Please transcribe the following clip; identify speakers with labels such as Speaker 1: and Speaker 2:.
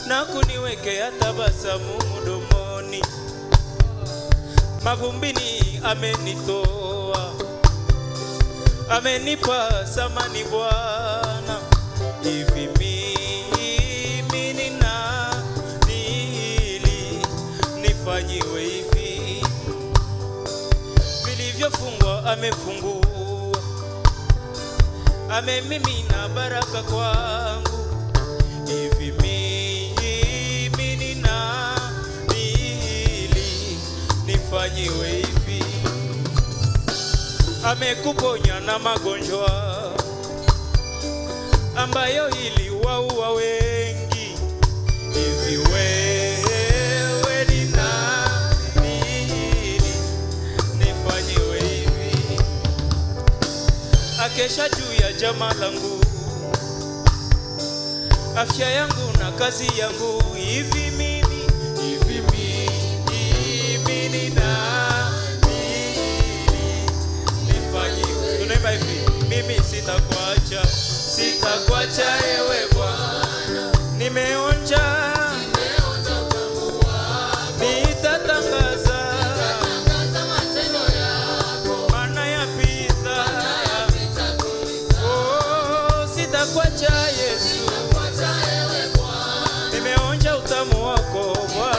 Speaker 1: na kuniwekea tabasamu mdomoni. Mavumbini amenitoa, amenipa samani Bwana. Hivi mimi ni nani ili nifanyiwe hivi? Vilivyofungwa amefungua, amemimina baraka kwangu. Hivi mimi ni nani ili nifanyiwe hivi? Amekuponya na magonjwa ambayo iliwaua wengi. Hivi wewe ni nani ili nifanyiwe hivi? Akesha juu ya jamaa langu, afya yangu na kazi yangu. Hivi mimi ni nani ili nifanyiwe? Tunaimba hivi: mimi sitakuacha, sitakuacha ewe Bwana. Nimeonja utamu wako, nitatangaza matendo yako, maana yapita. Oh, sitakuacha Yesu, nimeonja utamu wako Bwana.